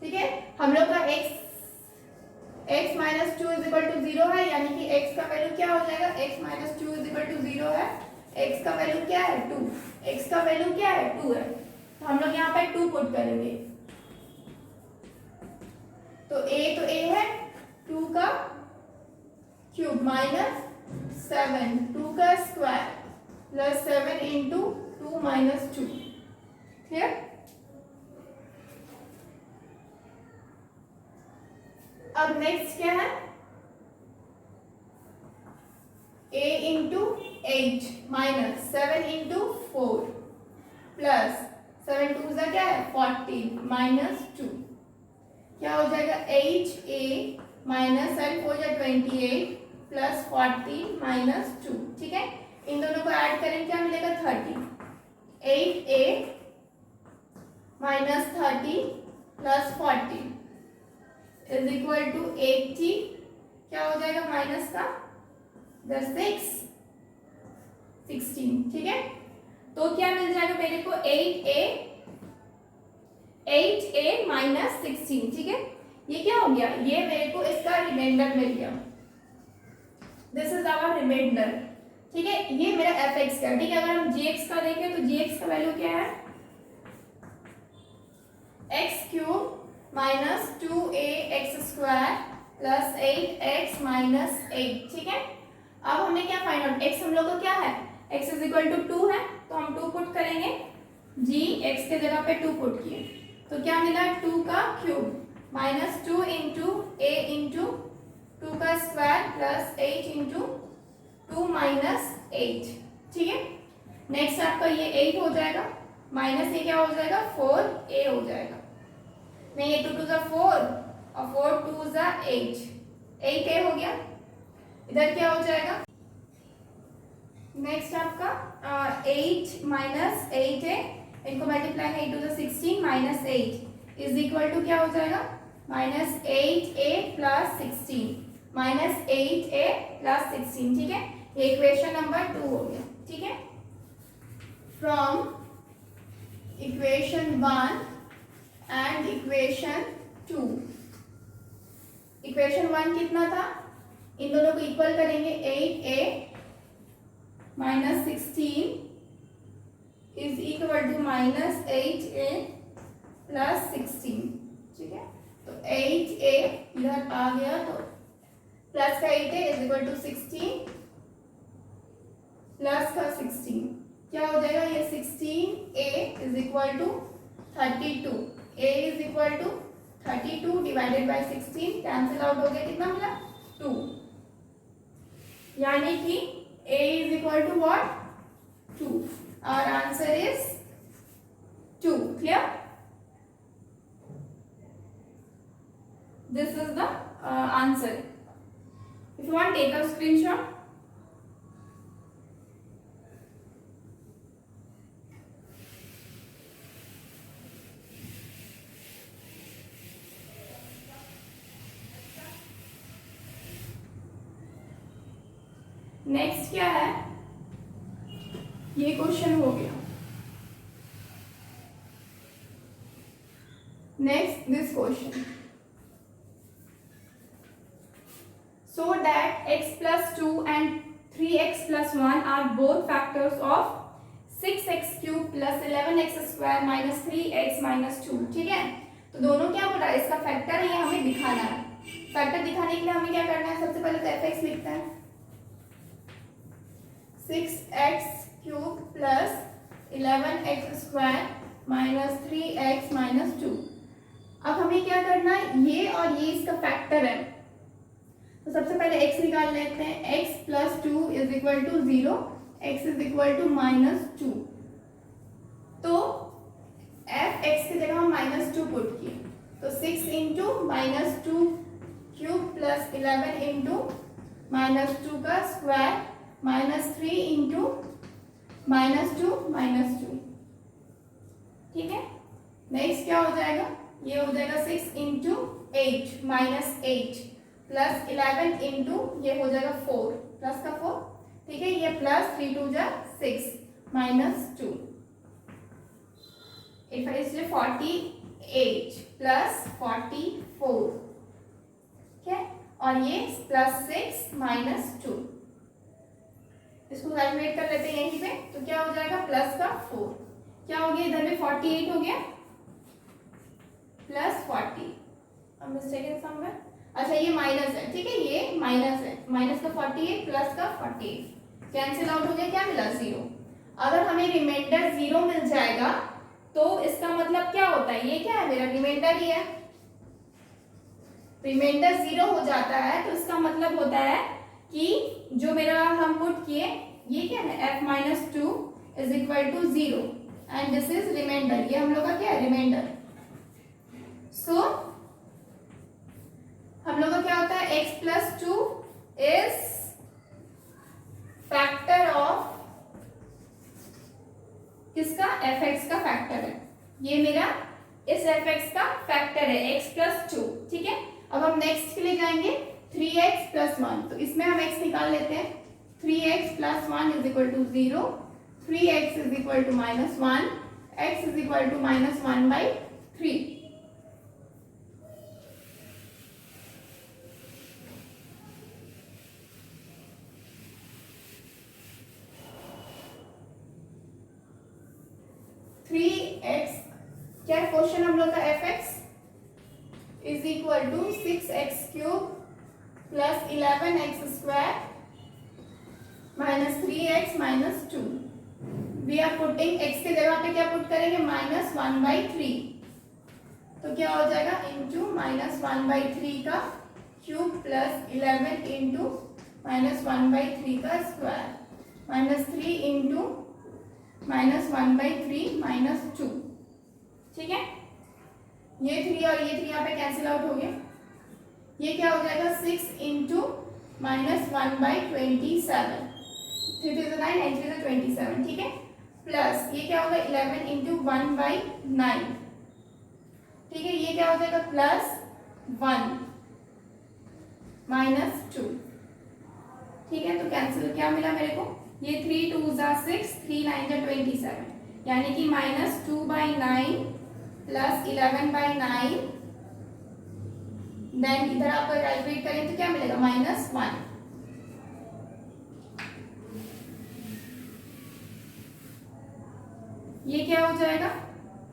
ठीक है। हम लोग का x minus 2 is equal to 0 है, यानी कि x का वैल्यू क्या हो जाएगा, x minus 2 is equal to 0 है, x का वैल्यू क्या है 2, x का वैल्यू क्या है 2 है, तो हम लोग यहाँ पे 2 पुट करेंगे। तो a है 2 का क्यूब माइनस 7 2 का square plus 7 into 2 minus 2, clear. अब नेक्स्ट क्या है a into 8 minus 7 into 4 plus 7 2 का क्या है 14 माइनस 2, क्या हो जाएगा 8a माइनस 7 4 जा 28 प्लस 14 माइनस 2, ठीक है। इन दोनों को ऐड करें क्या मिलेगा 30, 8a minus 30 plus 40 is equal to 80, क्या हो जाएगा माइनस का 6 16, ठीक है। तो क्या मिल जाएगा मेरे को 8a माइनस 16, ठीक है। ये क्या हो गया, ये मेरे को इसका रिमाइंडर मिल गया, दिस इज आवर रिमाइंडर, ठीक है। ये मेरा fx का, ठीक है। अगर हम gx का देखें तो gx का वैल्यू क्या है x cube minus 2ax square plus 8x minus 8, ठीक है। अब हमने क्या फाइंड आउट, x हम लोग को क्या है, x इज इक्वल टू 2 है, तो हम 2 पुट करेंगे, जी x के जगह पे 2 पुट किए, तो क्या मिला 2 का cube minus 2 into a into 2 का स्क्वायर प्लस 8 इंटू 2 माइनस 8, ठीक है। नेक्स्ट आपका ये 8 हो जाएगा, माइनस ये क्या हो जाएगा 4a हो जाएगा, नहीं ये 2 2 4 और 4 2 8, 8a हो गया। इधर क्या हो जाएगा, नेक्स्ट आपका 8 माइनस 8a, इनको multiply 8 two 16 minus 8 is equal to क्या हो जाएगा minus 8a plus 16, minus 8a plus 16, ठीक है। ये इक्वेशन नंबर 2 हो गया, ठीक है। From equation 1 and equation 2, equation 1 कितना था, इन दोनों को इक्वल करेंगे, 8a minus 16 is equal to minus 8a plus 16, ठीक है। तो 8a इधर आ गया, तो प्लस का 8a is equal to 16 plus का 16, क्या हो जाएगा ये 16a is equal to 32, a is equal to 32 divided by 16, cancel out हो गया, कितना मिला 2, यानी कि a is equal to what 2, our answer is 2, clear, this is the answer. If you want take a screenshot, next क्या है, ये question हो गया। Next this question, so that x plus 2 and 3x plus 1 are both factors of 6x cube plus 11x square minus 3x minus 2, ठीक है। तो दोनों क्या बोल रहा है, इसका फैक्टर है, ये हमें दिखाना है। फैक्टर दिखाने के लिए हमें क्या करना है, सबसे पहले तो fx लिखते हैं, 6x cube plus 11x square minus 3x minus 2। अब हमें क्या करना है, ये और ये इसका फैक्टर है, तो सबसे पहले x निकाल लेते हैं, x plus 2 is equal to 0, x is equal to minus 2, तो f x की जगह हम माइनस 2 पुट किए, तो 6 into minus 2 cube plus 11 into minus 2 का square minus 3 into minus 2 minus 2, ठीक है। नेक्स्ट क्या हो जाएगा, ये हो जाएगा 6 इंटू 8 माइनस 8 प्लस 11 इंटू ये हो जाएगा 4 प्लस का 4, ठीक है। ये प्लस 3 2 6 माइनस 2, इसलिए 48 प्लस 44, ठीक है। और ये प्लस 6 माइनस 2, इसको कैलकुलेट कर लेते हैं यहीं पे, तो क्या हो जाएगा प्लस का 4, क्या हो गया इधर में 48 हो गया प्लस 40, अब मिस्टेक है समवेयर, अच्छा ये माइनस है, ठीक है, ये माइनस है, माइनस का 48 प्लस का 48 कैंसिल आउट हो गया, क्या मिला 0। अगर हमें रिमाइंडर 0 मिल जाएगा तो इसका मतलब क्या होता है, ये क्या है मेरा रिमाइंडर ही है, रिमाइंडर 0 हो जाता है तो इसका मतलब होता है कि जो मेरा हम पुट किए ये क्या है f minus 2 is equal to 0 and this is reminder, ये हम लोग का क्या है रिमाइंडर। सो हम लोग का क्या होता है x plus 2 is factor of किसका, fx का फैक्टर है, ये मेरा इस fx का फैक्टर है x प्लस 2, ठीक है। अब हम नेक्स्ट के लिए जाएंगे 3x प्लस 1, तो इसमें हम x निकाल लेते हैं, 3x plus 1 is equal to 0, 3x is equal to minus 1, x is equal to minus 1 by 3, क्या क्वेश्चन हम लोग का fx is equal to 6x cube plus 11x² minus 3x minus 2। We are putting x के जगह पे क्या put करेंगे, -1/3। तो क्या हो जाएगा, इंटू -1/3 का क्यूब प्लस 11 इंटू -1/3 का स्क्वायर -3 इंटू -1/3 -2। ठीक है, ये 3 और ये 3 यहाँ पे कैंसिल आउट हो गया। ये क्या हो जाएगा, 6 इंटू -1/27। 3 3 9, 9 3 27। ठीक है, प्लस ये क्या होगा, 11 इंटू 1/9। ठीक है, ये क्या हो जाएगा, +1 -2। ठीक है, तो कैंसिल क्या मिला मेरे को, ये 3 2 6, 3 9 27, यानी कि -2/9 प्लस 11/9। देन इधर आप कैलकुलेट करें तो क्या मिलेगा, -1। ये क्या हो जाएगा,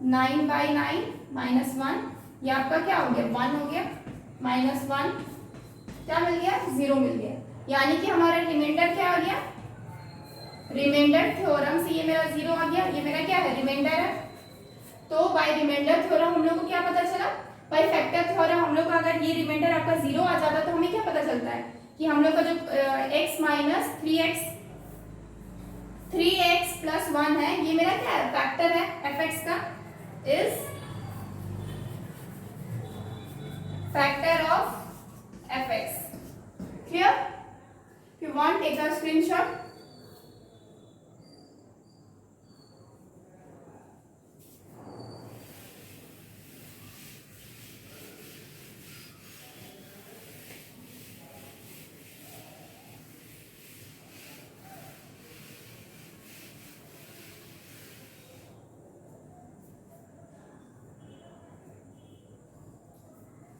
9/9 -1। ये आपका क्या हो गया, 1 हो गया, -1 क्या मिल गया, 0 मिल गया। यानी कि हमारा रिमाइंडर क्या आ गया, रिमाइंडर थ्योरम से ये मेरा 0 आ गया। ये मेरा क्या है, रिमाइंडर है। तो बाय रिमाइंडर थ्योरम हम लोग को क्या पता चला, बाय फैक्टर थ्योरम हम लोग का अगर ये रिमाइंडर आपका 0 आ जाता तो हमें क्या पता चलता है कि हम लोग का जो x माइनस 3x प्लस 1 है, ये मेरा क्या है, फैक्टर है fx का, is factor of fx। Clear? If you want, take a screenshot.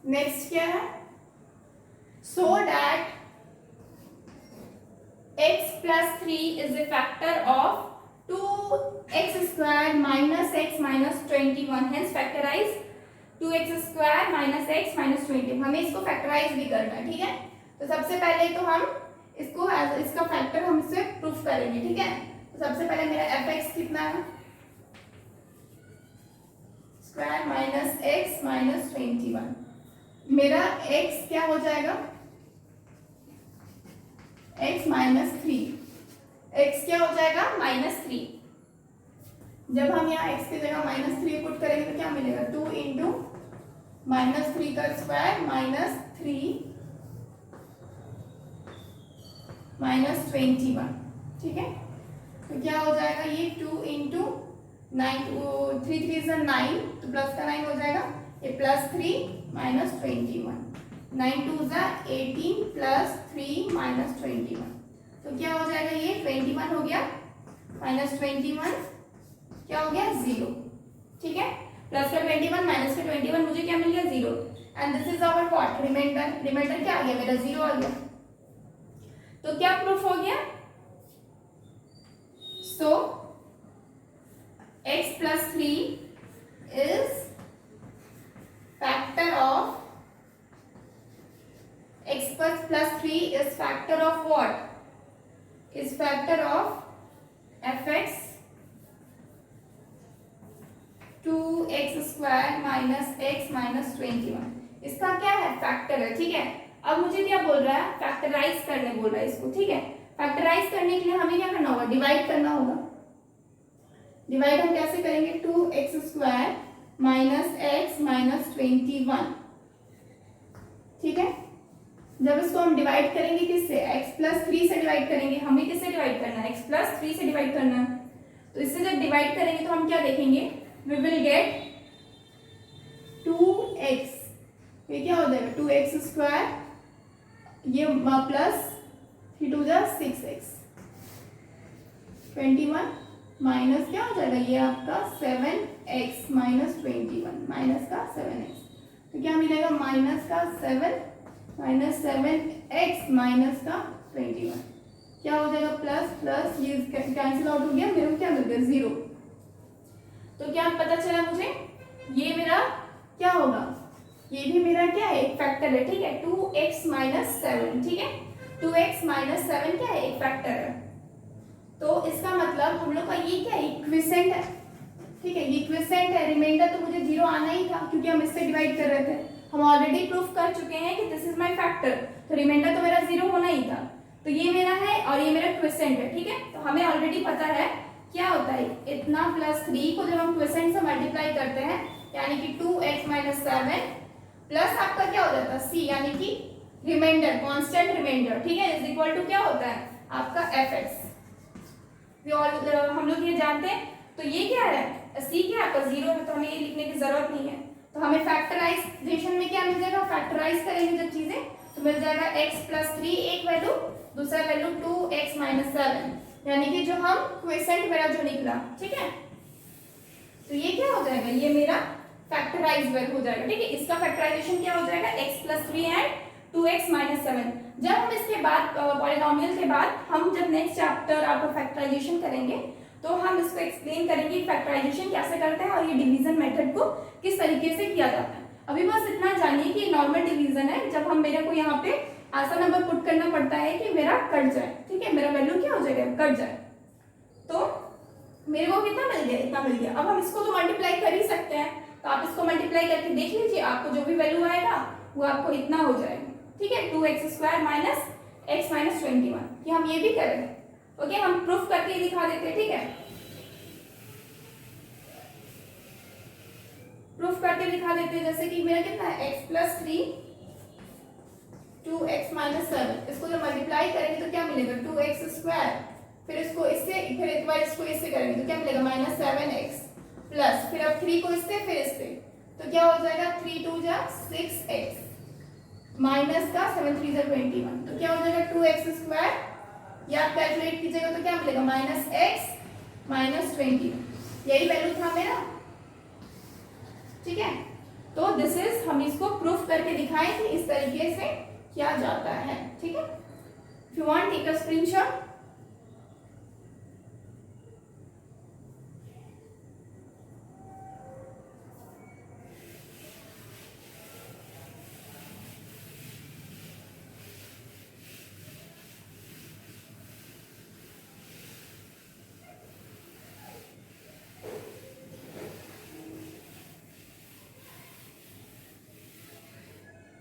Next क्या है, so that x plus 3 is a factor of 2x² minus x minus 21, hence factorize 2x² minus x minus 20। हमें इसको factorise भी करना है। ठीक है, तो सबसे पहले तो हम इसको इसका फैक्टर हम इससे प्रूफ करेंगे। ठीक है, तो सबसे पहले मेरा fx कितना है, स्क्वायर माइनस x माइनस 21। मेरा x क्या हो जाएगा, x माइनस 3। x क्या हो जाएगा, -3। जब हम यहाँ x की जगह -3 पुट करेंगे तो क्या मिलेगा, 2 इंटू -3 का स्क्वायर -3 -21। ठीक है, तो क्या हो जाएगा, ये 2 इंटू 9, 3 3 9, तो प्लस का 9 हो जाएगा, ये +3 -21, 9 2 18 प्लस 3 -21। तो क्या हो जाएगा, ये 21 हो गया, -21 क्या हो गया, 0। ठीक है, प्लस का 21 माइनस का 21 मुझे क्या मिल गया, 0। And this is our what, reminder. Reminder क्या आ गया मेरा, 0 आ गया। तो क्या प्रूफ हो गया, सो x plus 3 is factor of x plus 3 is factor of what, is factor of fx 2x² minus x minus 21। इसका क्या है, फैक्टर है। ठीक है, अब मुझे क्या बोल रहा है, फैक्टराइज करने बोल रहा है इसको। ठीक है, फैक्टराइज करने के लिए हमें क्या करना होगा, डिवाइड करना होगा। डिवाइड हम कैसे करेंगे, 2x² माइनस x माइनस 21। ठीक है, जब इसको हम डिवाइड करेंगे किससे, x प्लस 3 से डिवाइड करेंगे। हमें किससे डिवाइड करना है, x प्लस 3 से डिवाइड करना है। तो इससे जब डिवाइड करेंगे तो हम क्या देखेंगे, वी विल गेट 2x। ये क्या हो जाएगा, 2x², ये प्लस 3 2 6x 21 माइनस क्या हो जाएगा, ये आपका 7x माइनस 21, माइनस का 7x। तो क्या मिलेगा, माइनस का 7 माइनस 7x माइनस का 21। क्या हो जाएगा, प्लस प्लस ये कैंसिल आउट हो गया, मेरे को क्या मिल गया, 0। तो क्या पता चला मुझे, ये मेरा क्या होगा, ये भी मेरा क्या है, एक फैक्टर है, ठीक है, 2x माइनस 7, ठीक है, 2x माइनस 7 क्या है, एक फैक्टर है। तो इसका मतलब हम लोग का ये क्या है, इक्विवेलेंट है, ठीक है, ये इक्विवेलेंट है। रिमाइंडर तो मुझे 0 आना ही था क्योंकि हम इससे डिवाइड कर रहे थे। हम ऑलरेडी प्रूफ कर चुके हैं कि दिस इज माय फैक्टर, तो रिमाइंडर तो मेरा 0 होना ही था। तो ये मेरा है और ये मेरा क्विसेंट है, ठीक है। तो हमें ऑलरेडी पता है क्या होता है, इतना प्लस 3 को जब हम क्विसेंट से मल्टीप्लाई करते हैं यानी कि 2x माइनस 7 प्लस आपका क्या हो जाता है c यानी कि रिमाइंडर, कांस्टेंट रिमाइंडर, ठीक है, इज इक्वल टू क्या होता है आपका fx। हम लोग ये जानते हैं। तो ये क्या है, c क्या है आपका 0 है, तो हमें ये लिखने की जरूरत नहीं है। तो हमें फैक्टराइजेशन में क्या मिल जाएगा, फैक्टराइज करेंगे जब चीजें तो मिल जाएगा x प्लस 3 एक वैल्यू, दूसरा वैल्यू 2x माइनस 7 यानी कि जो हम क्विसेंट मेरा जो निकला, ठीक है। तो ये क्या हो जाएगा, ये मेरा फैक्टराइज हो जाएगा, ठीक है। इसका फैक्टराइजेशन क्या हो जाएगा, x plus 3 and 2x minus 7। जब हम इसके बाद पॉलिनोमियल के बाद हम जब नेक्स्ट चैप्टर आपका फैक्टराइजेशन करेंगे तो हम इसको एक्सप्लेन करेंगे फैक्टराइजेशन कैसे करते हैं और ये डिवीजन मेथड को किस तरीके से किया जाता है। अभी बस इतना जानिए कि नॉर्मल डिवीजन है, जब हम मेरे को यहाँ पे ऐसा नंबर पुट करना पड़ता है कि मेरा कट जाए, ठीक है, मेरा वैल्यू क्या हो जाएगा, कट जाए। तो मेरे को कितना मिल गया, इतना मिल गया। अब हम इसको तो मल्टीप्लाई कर ही सकते हैं, तो आप इसको मल्टीप्लाई करके देख लीजिए, आपको जो भी वैल्यू आएगा वो आपको इतना हो जाएगा, ठीक है, 2x square minus x minus 21। कि हम ये भी करें, ओके, हम प्रूफ करके दिखा देते हैं, ठीक है, प्रूफ करके दिखा देते हैं। जैसे कि मेरा कितना है, x प्लस 3 2x माइनस 7, इसको जब मल्टीप्लाई करेंगे तो क्या मिलेगा, 2x स्क्वायर, फिर इसको इससे, फिर एक बार इसको इससे करेंगे तो क्या मिलेगा, माइनस 7x प्लस, फिर अब 3 को इससे फिर इससे, तो क्या हो जाएगा, 3 2 जा 6x माइनस का 7 3 जा 21, तो क्या हो जाएगा 2x स्क्वायर, या आप कैलकुलेट कीजिएगा तो क्या मिलेगा, माइनस x माइनस 20, यही वैल्यू था मेरा, ठीक है। तो दिस इज, हम इसको प्रूफ करके दिखाएं कि इस तरीके से किया जाता है, ठीक है। If you want take a screenshot.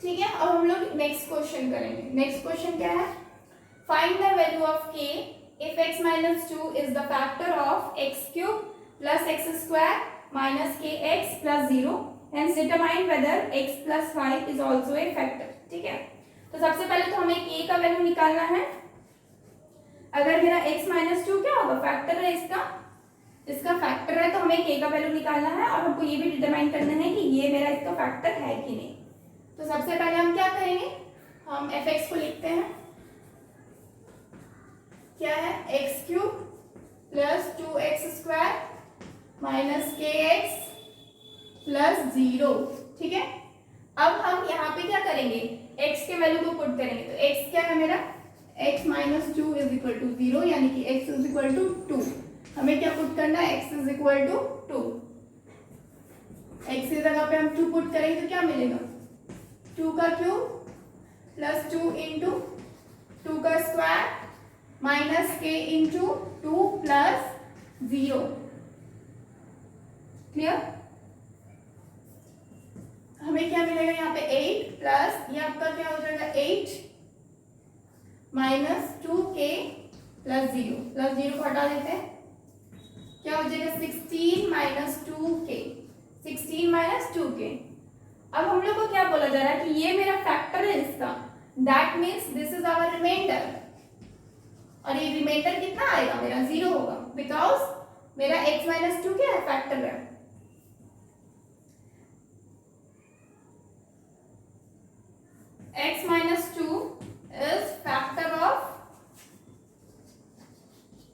ठीक है, अब हम लोग नेक्स्ट क्वेश्चन करेंगे। नेक्स्ट क्वेश्चन क्या है, find the value of k if x minus 2 is the factor of x cube plus x square minus kx plus 0, hence determine whether x plus 5 is also a factor। ठीक है, तो सबसे पहले तो हमें k का वैल्यू निकालना है। अगर मेरा x minus 2 क्या होगा, फैक्टर है, इसका फैक्टर है, तो हमें k का वैल्यू निकालना है और हमको ये भी डिटरमाइन करना है कि ये मेरा इसका फैक्टर है कि नहीं। तो सबसे पहले हम क्या करेंगे, हम fx को लिखते हैं, क्या है, x cube plus 2x square minus kx plus 0, ठीक है। अब हम यहाँ पे क्या करेंगे, x के वैल्यू को पुट करेंगे, तो x क्या है मेरा, x minus 2 is equal to 0 यानी कि x इज इक्वल टू 2। हमें क्या पुट करना है, x is equal to 2, x की जगह पे हम 2 पुट करेंगे तो क्या मिलेगा, 2 का क्यूब प्लस 2 इंटू 2 का square minus k into 2 plus 0। Clear, हमें क्या मिलेगा यहाँ पे 8 प्लस, ये आपका क्या हो जाएगा 8 माइनस 2k प्लस 0, प्लस 0 को हटा देते हैं, क्या हो जाएगा 16 माइनस 2k, 16 माइनस 2k। अब हम लोग को क्या बोला जा रहा है कि ये मेरा फैक्टर है इसका, that means this is our reminder, और ये रिमाइंडर कितना आएगा मेरा, 0 होगा, बिकॉज मेरा x माइनस 2 क्या है, फैक्टर है। x minus 2 is factor of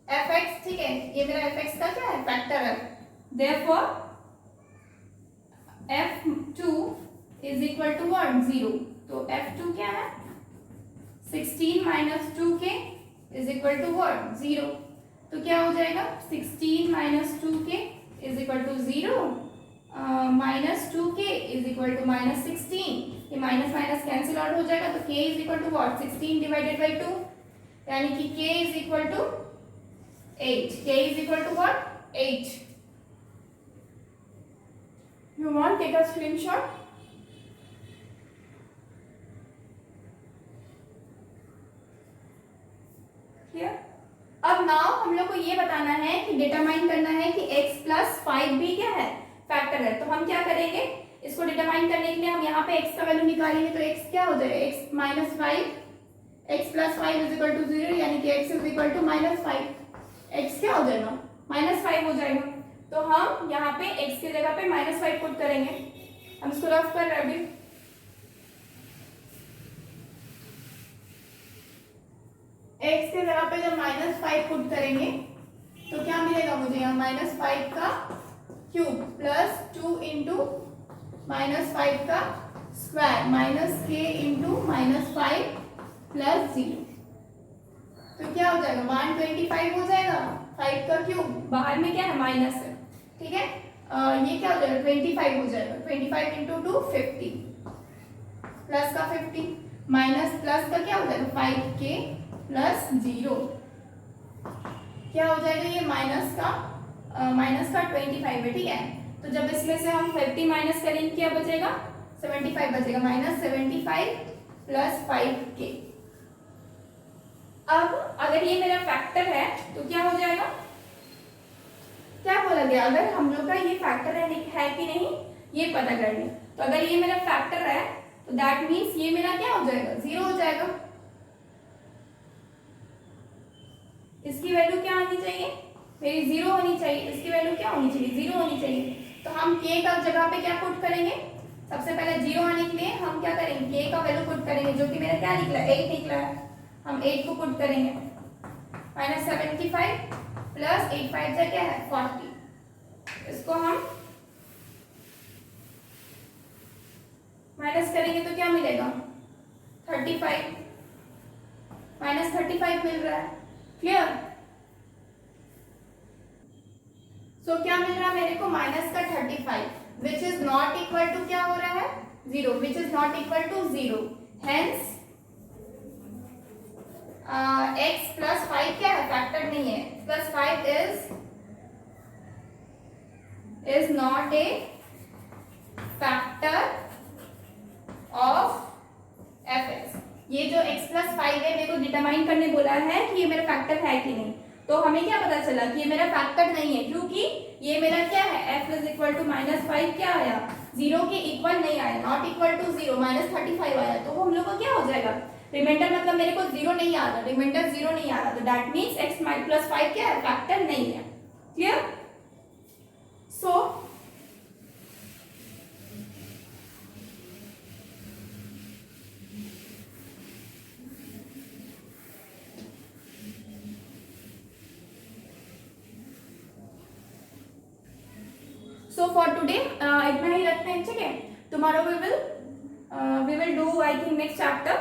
fx, ठीक है, ये मेरा fx का क्या है, फैक्टर है। Therefore f2 is equal to what, 0। तो f2 क्या है, 16 minus 2k is equal to what, 0। तो क्या हो जाएगा 16 minus 2k is equal to 0, minus 2k is equal to minus 16, ये माइनस माइनस कैंसिल आउट हो जाएगा, तो k is equal to what 16 divided by 2, यानी कि k is equal to 8, k is equal to what 8. You want take a screenshot? Clear? अब now हम लोग को ये बताना है कि डिटरमाइन करना है कि x प्लस 5 भी क्या है, फैक्टर है. तो हम क्या करेंगे, इसको डिटरमाइन करने के लिए हम यहाँ पे x का वैल्यू निकालेंगे. तो x क्या हो जाएगा, x minus 5, x plus 5 is equal to 0, यानी कि x is equal to minus 5. x क्या हो जाएगा, माइनस 5 हो जाएगा. तो हम यहाँ पे x की जगह पे माइनस 5 पुट करेंगे. हम इसको रफ कर रहे अभी. x की जगह पे जब माइनस 5 पुट करेंगे तो क्या मिलेगा मुझे, यहाँ माइनस 5 का क्यूब प्लस 2 इंटू माइनस 5 का square minus k into minus 5 plus 0. तो क्या हो जाएगा, 125 हो जाएगा. 5 का क्यूब, बाहर में क्या है माइनस है, ठीक है. ये क्या हो जाएगा, 25 हो जाएगा. 25 इंटू 2 50 प्लस का 50 माइनस प्लस का क्या हो जाएगा 5k प्लस 0. क्या हो जाएगा, ये माइनस का 25 है, ठीक है. तो जब इसमें से हम 50 माइनस करेंगे क्या बचेगा, 75 बचेगा. Minus 75 plus 5k. अब अगर ये मेरा फैक्टर है तो क्या हो जाएगा, क्या बोला गया, अगर हम लोग का ये फैक्टर है कि नहीं ये पता करनी. तो अगर ये मेरा फैक्टर है तो दैट मीन्स ये मेरा क्या हो जाएगा, 0 हो जाएगा. इसकी वैल्यू क्या आनी चाहिए, मेरी 0 होनी चाहिए. इसकी वैल्यू क्या होनी चाहिए, 0 होनी चाहिए. तो हम k का जगह पे क्या पुट करेंगे, सबसे पहले 0 आने के लिए हम क्या करेंगे, k का वैल्यू पुट करेंगे, जो कि मेरा क्या निकला 8 निकला है. हम 8 को पुट करेंगे. माइनस 75 प्लस 8 5 क्या है 40. इसको हम माइनस करेंगे तो क्या मिलेगा 35, माइनस 35 मिल रहा है. क्लियर. सो क्या मिल रहा है मेरे को, माइनस का 35 which is not equal to क्या हो रहा है 0, which is not equal to 0. Hence x plus 5 क्या है, फैक्टर नहीं है. Plus 5 is not a factor of fx. ये जो x प्लस 5 है मेरे को डिटरमाइन करने बोला है कि ये मेरा फैक्टर है कि नहीं. तो हमें क्या पता चला कि ये मेरा फैक्टर नहीं है, क्योंकि ये मेरा क्या है f is equal to minus 5 क्या आया, 0 के इक्वल नहीं आया, नॉट इक्वल टू 0, माइनस 35 आया. तो हम लोग को क्या हो जाएगा, रिमाइंडर मतलब मेरे को 0 नहीं आ रहा, रिमाइंडर 0 नहीं आ रहा. तो दैट मीन्स x प्लस 5 क्या है, फैक्टर नहीं है. क्लियर. सो फॉर टुडे इतना ही रखते हैं, ठीक है. Tomorrow we will do I think next chapter.